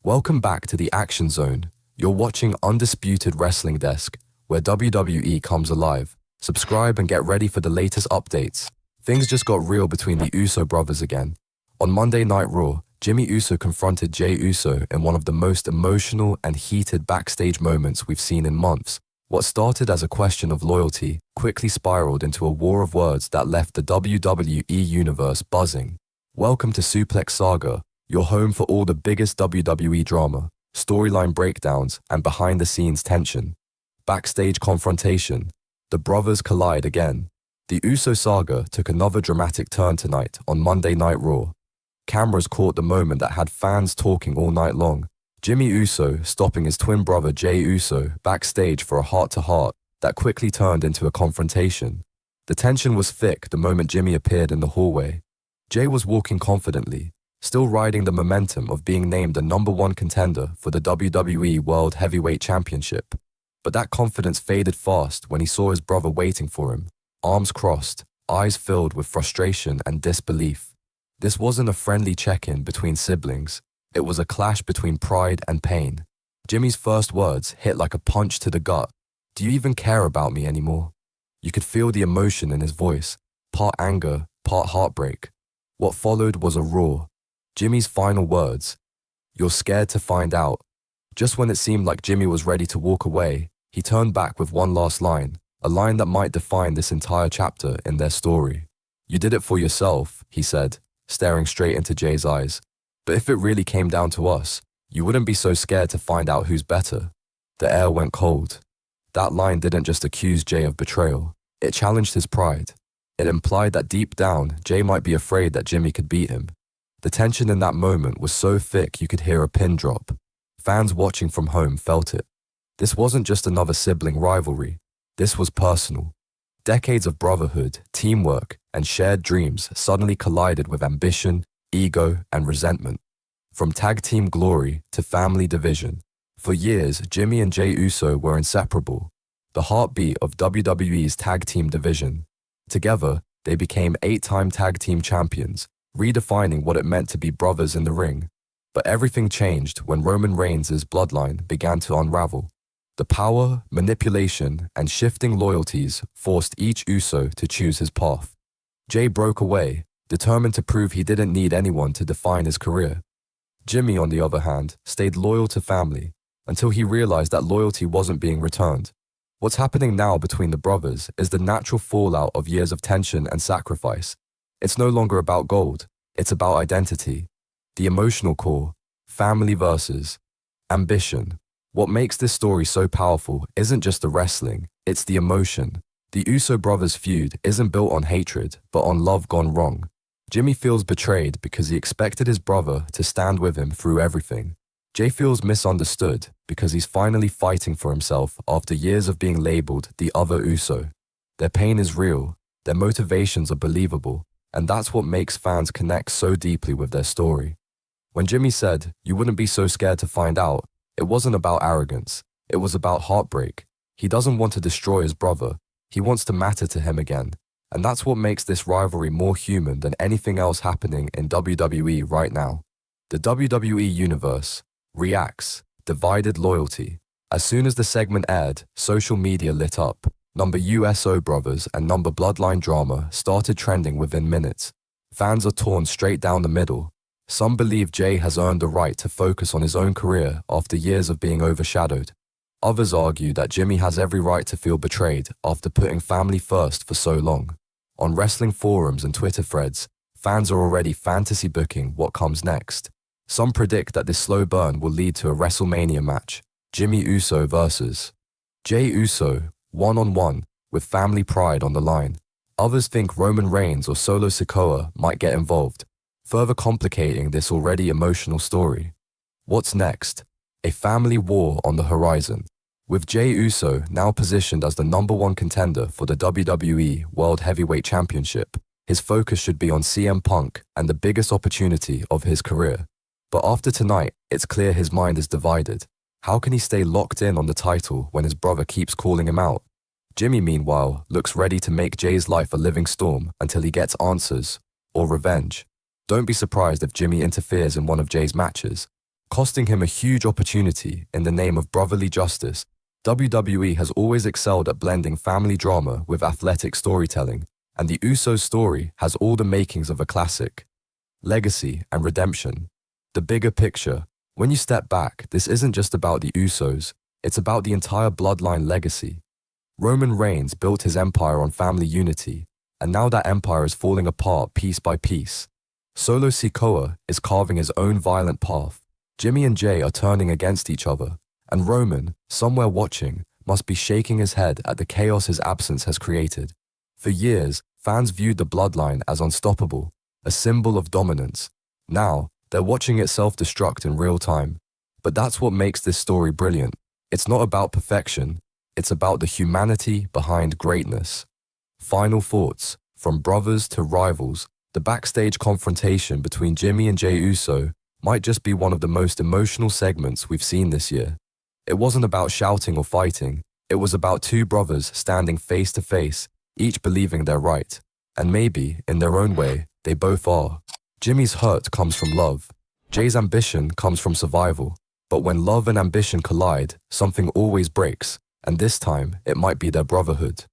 Welcome back to the Action Zone. You're watching Undisputed Wrestling Desk, where WWE comes alive. Subscribe and get ready for the latest updates. Things just got real between the Uso brothers again. On Monday Night Raw, Jimmy Uso confronted Jey Uso in one of the most emotional and heated backstage moments we've seen in months. What started as a question of loyalty quickly spiraled into a war of words that left the WWE universe buzzing. Welcome to Suplex Saga, your home for all the biggest WWE drama, storyline breakdowns, and behind-the-scenes tension. Backstage confrontation. The brothers collide again. The Uso saga took another dramatic turn tonight on Monday Night Raw. Cameras caught the moment that had fans talking all night long. Jimmy Uso stopping his twin brother Jey Uso backstage for a heart-to-heart that quickly turned into a confrontation. The tension was thick the moment Jimmy appeared in the hallway. Jey was walking confidently, still riding the momentum of being named the #1 contender for the WWE World Heavyweight Championship. But that confidence faded fast when he saw his brother waiting for him, arms crossed, eyes filled with frustration and disbelief. This wasn't a friendly check-in between siblings. It was a clash between pride and pain. Jimmy's first words hit like a punch to the gut. "Do you even care about me anymore?" You could feel the emotion in his voice, part anger, part heartbreak. What followed was a roar. Jimmy's final words, "You're scared to find out." Just when it seemed like Jimmy was ready to walk away, he turned back with one last line, a line that might define this entire chapter in their story. "You did it for yourself," he said, staring straight into Jey's eyes. "But if it really came down to us, you wouldn't be so scared to find out who's better." The air went cold. That line didn't just accuse Jey of betrayal, it challenged his pride. It implied that deep down, Jey might be afraid that Jimmy could beat him. The tension in that moment was so thick you could hear a pin drop. Fans watching from home felt it. This wasn't just another sibling rivalry. This was personal. Decades of brotherhood, teamwork, and shared dreams suddenly collided with ambition, ego, and resentment. From tag team glory to family division. For years, Jimmy and Jey Uso were inseparable, the heartbeat of WWE's tag team division. Together, they became 8-time tag team champions, redefining what it meant to be brothers in the ring. But everything changed when Roman Reigns' bloodline began to unravel. The power, manipulation, and shifting loyalties forced each Uso to choose his path. Jey broke away, determined to prove he didn't need anyone to define his career. Jimmy, on the other hand, stayed loyal to family until he realized that loyalty wasn't being returned. What's happening now between the brothers is the natural fallout of years of tension and sacrifice. It's no longer about gold, it's about identity. The emotional core, family versus ambition. What makes this story so powerful isn't just the wrestling, it's the emotion. The Uso brothers' feud isn't built on hatred, but on love gone wrong. Jimmy feels betrayed because he expected his brother to stand with him through everything. Jey feels misunderstood because he's finally fighting for himself after years of being labeled the other Uso. Their pain is real, their motivations are believable, and that's what makes fans connect so deeply with their story. When Jimmy said, "You wouldn't be so scared to find out," it wasn't about arrogance, it was about heartbreak. He doesn't want to destroy his brother, he wants to matter to him again. And that's what makes this rivalry more human than anything else happening in WWE right now. The WWE Universe reacts, divided loyalty. As soon as the segment aired, social media lit up. Uso brothers and Bloodline drama started trending within minutes. Fans are torn straight down the middle. Some believe Jey has earned the right to focus on his own career after years of being overshadowed. Others argue that Jimmy has every right to feel betrayed after putting family first for so long. On wrestling forums and Twitter threads, fans are already fantasy booking what comes next. Some predict that this slow burn will lead to a WrestleMania match, Jimmy Uso versus Jey Uso, one-on-one, with family pride on the line. Others think Roman Reigns or Solo Sikoa might get involved, further complicating this already emotional story. What's next? A family war on the horizon. With Jey Uso now positioned as the #1 contender for the WWE World Heavyweight Championship, his focus should be on CM Punk and the biggest opportunity of his career. But after tonight, it's clear his mind is divided. How can he stay locked in on the title when his brother keeps calling him out? Jimmy, meanwhile, looks ready to make Jey's life a living storm until he gets answers or revenge. Don't be surprised if Jimmy interferes in one of Jey's matches. costing him a huge opportunity in the name of brotherly justice. WWE has always excelled at blending family drama with athletic storytelling, and the Usos story has all the makings of a classic. Legacy and redemption. The bigger picture. When you step back, this isn't just about the Usos, it's about the entire Bloodline legacy. Roman Reigns built his empire on family unity, and now that empire is falling apart piece by piece. Solo Sikoa is carving his own violent path. Jimmy and Jey are turning against each other, and Roman, somewhere watching, must be shaking his head at the chaos his absence has created. For years, fans viewed the Bloodline as unstoppable, a symbol of dominance. Now, they're watching it self-destruct in real time. But that's what makes this story brilliant. It's not about perfection, it's about the humanity behind greatness. Final thoughts. From brothers to rivals, the backstage confrontation between Jimmy and Jey Uso might just be one of the most emotional segments we've seen this year. It wasn't about shouting or fighting, it was about two brothers standing face to face, each believing they're right. And maybe, in their own way, they both are. Jimmy's hurt comes from love. Jey's ambition comes from survival. But when love and ambition collide, something always breaks, and this time, it might be their brotherhood.